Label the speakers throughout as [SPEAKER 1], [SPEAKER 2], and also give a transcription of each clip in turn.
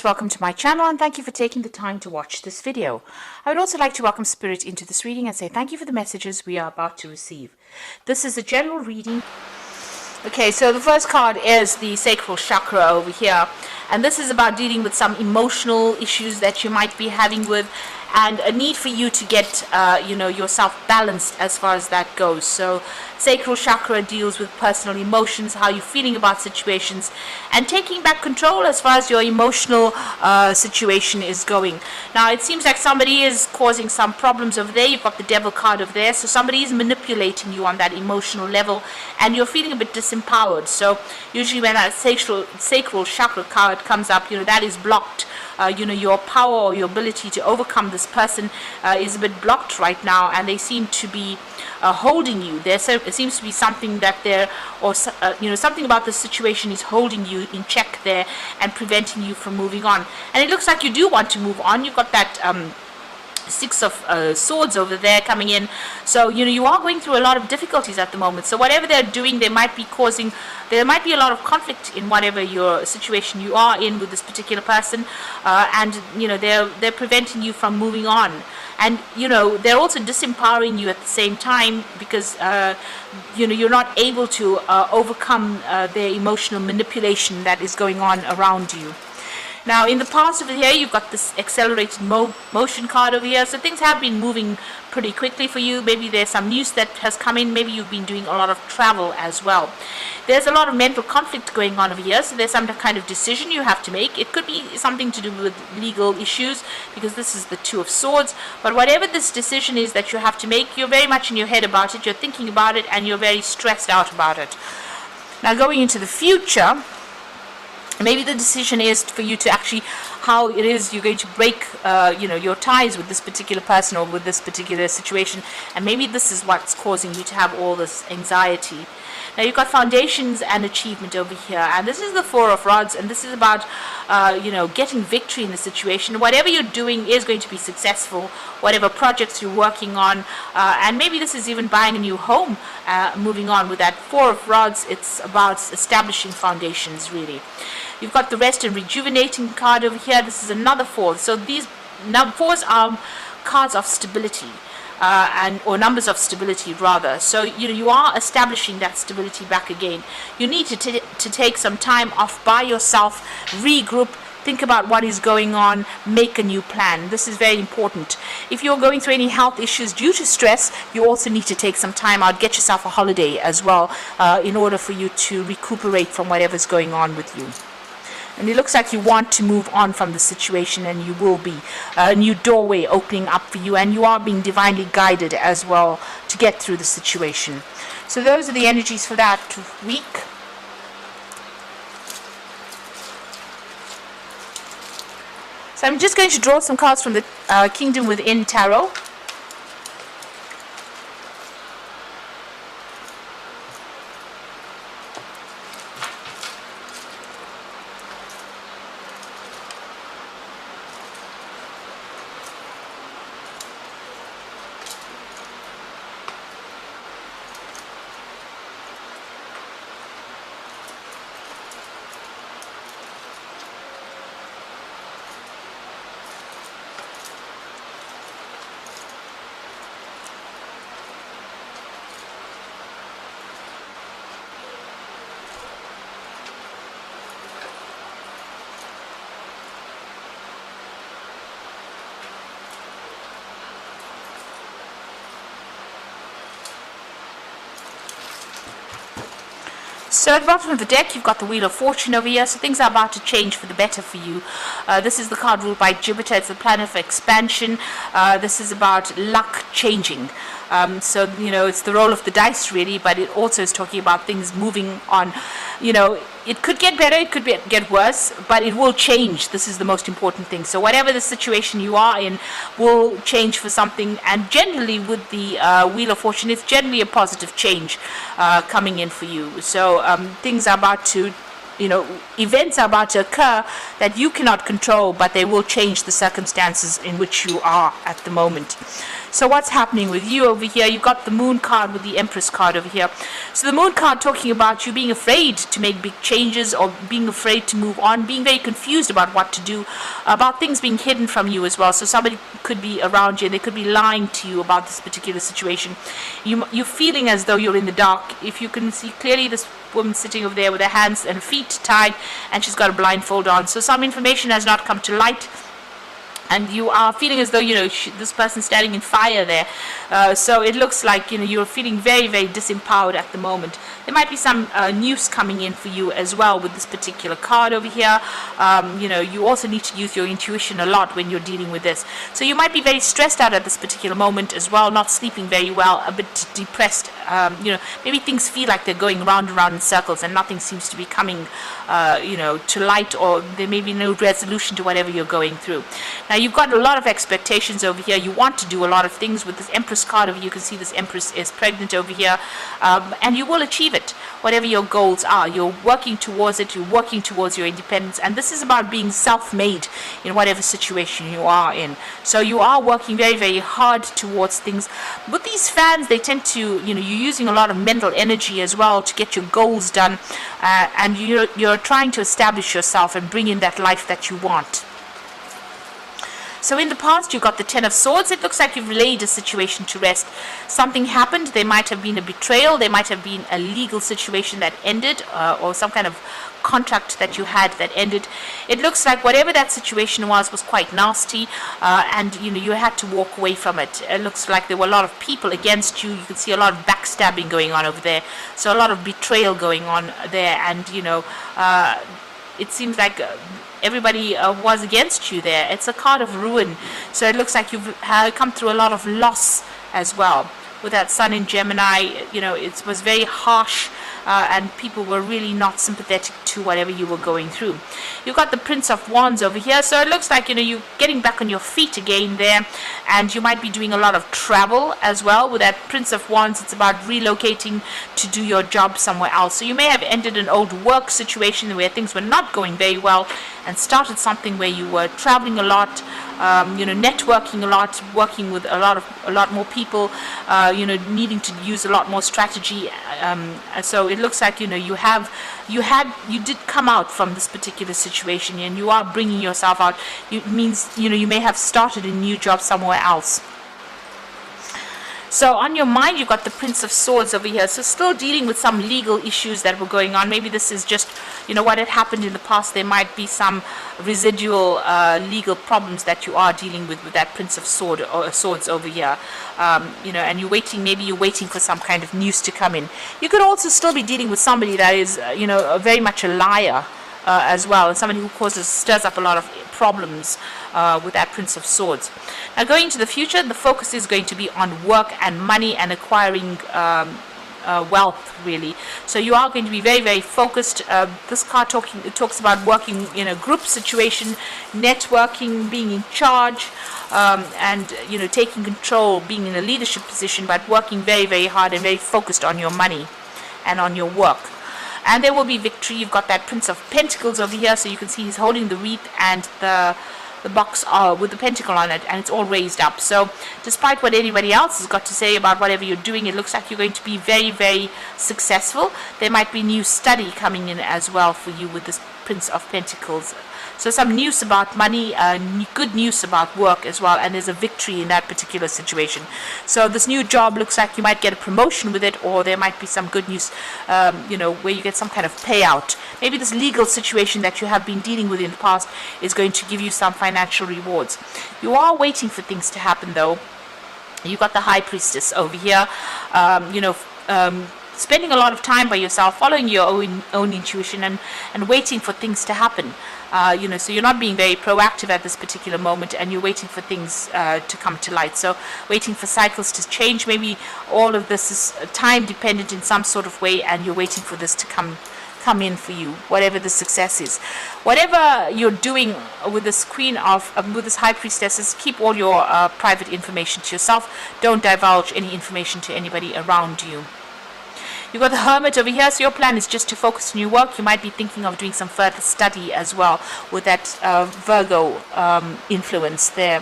[SPEAKER 1] Welcome to my channel and thank you for taking the time to watch this video. I would also like to welcome Spirit into this reading and say thank you for the messages we are about to receive. This is a general reading. Okay, so the first card is the sacral chakra over here, and this is about dealing with some emotional issues that you might be having with, and a need for you to get yourself balanced as far as that goes. So sacral chakra deals with personal emotions, how you're feeling about situations, and taking back control as far as your emotional situation is going. Now it seems like somebody is causing some problems over there. You've got the devil card over there, so somebody is manipulating you on that emotional level and you're feeling a bit disempowered. So usually when that sacral chakra card comes up, that is blocked. Your power or your ability to overcome this person is a bit blocked right now, and they seem to be holding you. There seems to be something that something about the situation is holding you in check there and preventing you from moving on. And it looks like you do want to move on. You've got that Six of Swords over there coming in, so you are going through a lot of difficulties at the moment. So whatever they're doing, there might be a lot of conflict in whatever your situation you are in with this particular person, and they're preventing you from moving on. And they're also disempowering you at the same time, because you're not able to overcome their emotional manipulation that is going on around you. Now, in the past over here, you've got this accelerated motion card over here. So things have been moving pretty quickly for you. Maybe there's some news that has come in. Maybe you've been doing a lot of travel as well. There's a lot of mental conflict going on over here. So there's some kind of decision you have to make. It could be something to do with legal issues, because this is the Two of Swords. But whatever this decision is that you have to make, you're very much in your head about it. You're thinking about it, and you're very stressed out about it. Now, going into the future, maybe the decision is for you to actually how it is you're going to break your ties with this particular person or with this particular situation, and maybe this is what's causing you to have all this anxiety. Now you've got foundations and achievement over here, and this is the Four of Rods, and this is about getting victory in the situation. Whatever you're doing is going to be successful, whatever projects you're working on, and maybe this is even buying a new home. Moving on with that Four of Rods, it's about establishing foundations, really. You've got the Rest and Rejuvenating card over here. This is another four. So these fours are cards of stability, or numbers of stability rather. So you are establishing that stability back again. You need to take some time off by yourself, regroup, think about what is going on, make a new plan. This is very important. If you're going through any health issues due to stress, you also need to take some time out, get yourself a holiday as well, in order for you to recuperate from whatever's going on with you. And it looks like you want to move on from the situation, and you will be. A new doorway opening up for you, and you are being divinely guided as well to get through the situation. So those are the energies for that week. So I'm just going to draw some cards from the Kingdom Within Tarot. So at the bottom of the deck, you've got the Wheel of Fortune over here. So things are about to change for the better for you. This is the card ruled by Jupiter. It's the planet of expansion. This is about luck changing. So it's the roll of the dice, really, but it also is talking about things moving on. It could get better, it could get worse, but it will change. This is the most important thing. So whatever the situation you are in will change for something. And generally with the Wheel of Fortune, it's generally a positive change coming in for you. So things are about to, events are about to occur that you cannot control, but they will change the circumstances in which you are at the moment. So what's happening with you over here? You've got the Moon card with the Empress card over here. So the Moon card talking about you being afraid to make big changes, or being afraid to move on, being very confused about what to do, about things being hidden from you as well. So somebody could be around you and they could be lying to you about this particular situation. You're feeling as though you're in the dark. If you can see clearly, this woman sitting over there with her hands and feet tied, and she's got a blindfold on. So some information has not come to light, and you are feeling as though, you know, this person's standing in fire there. So it looks like, you know, you're feeling very, very disempowered at the moment. There might be some news coming in for you as well with this particular card over here. You know, you also need to use your intuition a lot when you're dealing with this. So you might be very stressed out at this particular moment as well, not sleeping very well, a bit depressed. You know, maybe things feel like they're going round and round in circles and nothing seems to be coming, you know, to light, or there may be no resolution to whatever you're going through. Now, you've got a lot of expectations over here. You want to do a lot of things with this Empress card over here. You can see this Empress is pregnant over here, and you will achieve it. Whatever your goals are, you're working towards it. You're working towards your independence, and this is about being self-made in whatever situation you are in. So you are working very, very hard towards things. With these fans, they tend to, you know, you're using a lot of mental energy as well to get your goals done, and you're trying to establish yourself and bring in that life that you want. So in the past, you got the Ten of Swords. It looks like you've laid a situation to rest. Something happened. There might have been a betrayal. There might have been a legal situation that ended, or some kind of contract that you had that ended. It looks like whatever that situation was quite nasty, and you know, you had to walk away from it. It looks like there were a lot of people against you. You can see a lot of backstabbing going on over there. So a lot of betrayal going on there, and you know, it seems like everybody was against you there. It's a card of ruin. So it looks like you've come through a lot of loss as well. With that Sun in Gemini, you know, it was very harsh, and people were really not sympathetic to whatever you were going through. You've got the Prince of Wands over here, so it looks like, you know, you're getting back on your feet again there, and you might be doing a lot of travel as well. With that Prince of Wands, it's about relocating to do your job somewhere else. So you may have ended an old work situation where things were not going very well and started something where you were traveling a lot, you know, networking a lot, working with a lot more people, you know, needing to use a lot more strategy. So it looks like, you know, you did come out from this particular situation, and you are bringing yourself out. It means, you know, you may have started a new job somewhere else. So on your mind, you've got the Prince of Swords over here. So still dealing with some legal issues that were going on. Maybe this is just, you know, what had happened in the past. There might be some residual legal problems that you are dealing with that Prince of Swords over here. You know, and you're waiting, maybe you're waiting for some kind of news to come in. You could also still be dealing with somebody that is, you know, very much a liar as well, and somebody who stirs up a lot of problems with that Prince of Swords. Now, going into the future, the focus is going to be on work and money and acquiring wealth, really. So you are going to be very, very focused. This card talks about working in a group situation, networking, being in charge, and you know, taking control, being in a leadership position, but working very, very hard and very focused on your money and on your work. And there will be victory. You've got that Prince of Pentacles over here, so you can see he's holding the wreath and the box with the pentacle on it, and it's all raised up. So despite what anybody else has got to say about whatever you're doing, it looks like you're going to be very, very successful. There might be new study coming in as well for you with this Prince of Pentacles. So some news about money, good news about work as well, and there's a victory in that particular situation. So this new job looks like you might get a promotion with it, or there might be some good news, you know, where you get some kind of payout. Maybe this legal situation that you have been dealing with in the past is going to give you some financial rewards. You are waiting for things to happen, though. You've got the High Priestess over here, you know, spending a lot of time by yourself, following your own intuition, and waiting for things to happen. You know, so you're not being very proactive at this particular moment, and you're waiting for things to come to light. So waiting for cycles to change. Maybe all of this is time dependent in some sort of way, and you're waiting for this to come in for you, whatever the success is. Whatever you're doing with this with this High Priestess, keep all your private information to yourself. Don't divulge any information to anybody around you. You've got the Hermit over here, so your plan is just to focus on your work. You might be thinking of doing some further study as well with that Virgo influence there.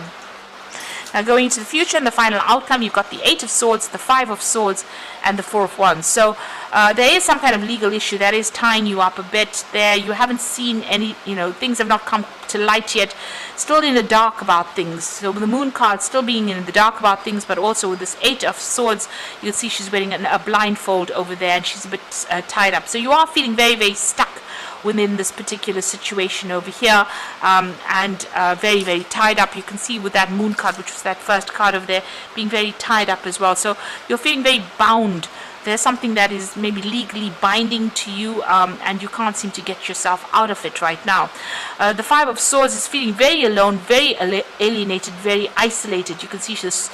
[SPEAKER 1] Now going into the future and the final outcome, you've got the 8 of Swords, the 5 of Swords, and the 4 of Wands. So there is some kind of legal issue that is tying you up a bit there. You haven't seen any, things have not come to light yet. Still in the dark about things. So with the Moon card still being in the dark about things, but also with this 8 of Swords, you can see she's wearing a blindfold over there, and she's a bit tied up. So you are feeling very, very stuck within this particular situation over here, and very, very tied up. You can see with that Moon card, which was that first card over there, being very tied up as well. So you're feeling very bound. There's something that is maybe legally binding to you, and you can't seem to get yourself out of it right now. The 5 of Swords is feeling very alone, very alienated, very isolated. You can see this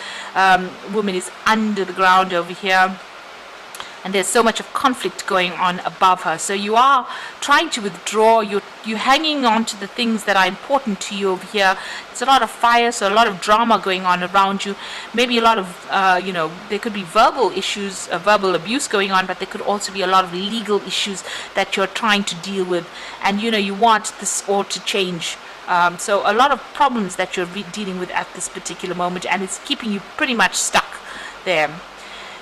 [SPEAKER 1] woman is under the ground over here, and there's so much of conflict going on above her. So you are trying to withdraw. You're hanging on to the things that are important to you over here. It's a lot of fire, so a lot of drama going on around you. Maybe a lot of, there could be verbal issues, verbal abuse going on, but there could also be a lot of legal issues that you're trying to deal with. And, you want this all to change. So a lot of problems that you're dealing with at this particular moment, and it's keeping you pretty much stuck there.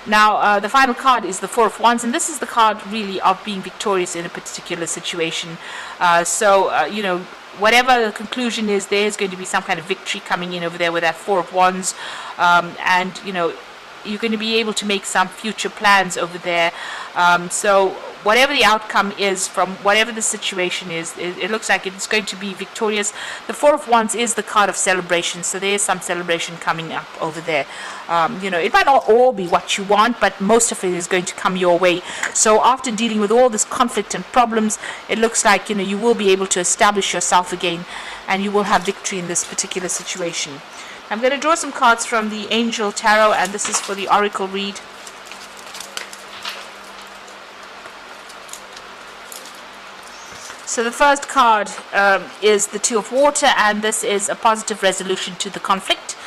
[SPEAKER 1] Now, the final card is the 4 of Wands, and this is the card really of being victorious in a particular situation. Whatever the conclusion is, there is going to be some kind of victory coming in over there with that 4 of Wands, and you're going to be able to make some future plans over there. So whatever the outcome is from whatever the situation is, it looks like it's going to be victorious. The 4 of Wands is the card of celebration, so there is some celebration coming up over there. It might not all be what you want, but most of it is going to come your way. So after dealing with all this conflict and problems, it looks like you will be able to establish yourself again, and you will have victory in this particular situation. I'm going to draw some cards from the Angel Tarot, and this is for the Oracle read. So the first card is the 2 of Water, and this is a positive resolution to the conflict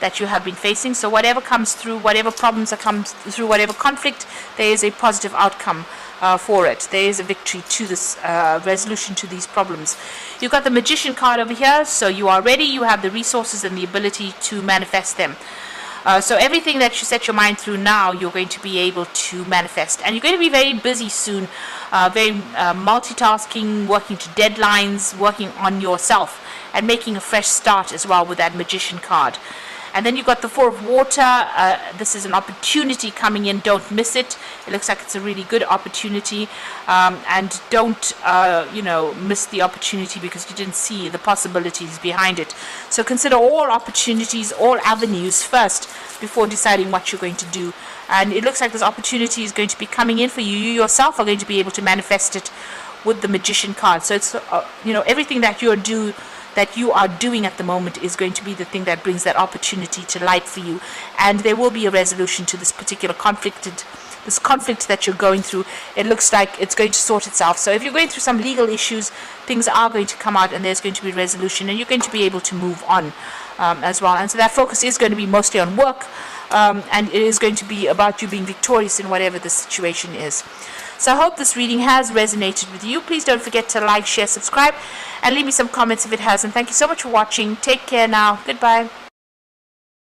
[SPEAKER 1] that you have been facing. So whatever comes through, whatever problems that comes through, whatever conflict, there is a positive outcome for it. There is a victory to this resolution to these problems. You've got the Magician card over here, so you are ready. You have the resources and the ability to manifest them. So everything that you set your mind through now, you're going to be able to manifest. And you're going to be very busy soon, very multitasking, working to deadlines, working on yourself, and making a fresh start as well with that Magician card. And then you've got the 4 of Water. This is an opportunity coming in. Don't miss it. It looks like it's a really good opportunity. And don't, miss the opportunity because you didn't see the possibilities behind it. So consider all opportunities, all avenues first before deciding what you're going to do. And it looks like this opportunity is going to be coming in for you. You yourself are going to be able to manifest it with the Magician card. So it's, everything that you are doing at the moment is going to be the thing that brings that opportunity to light for you, and there will be a resolution to this particular conflict that you're going through. It looks like it's going to sort itself. So if you're going through some legal issues, things are going to come out, and there's going to be resolution, and you're going to be able to move on as well. And so that focus is going to be mostly on work, and it is going to be about you being victorious in whatever the situation is. So I hope this reading has resonated with you. Please don't forget to like, share, subscribe, and leave me some comments if it has. And thank you so much for watching. Take care now. Goodbye.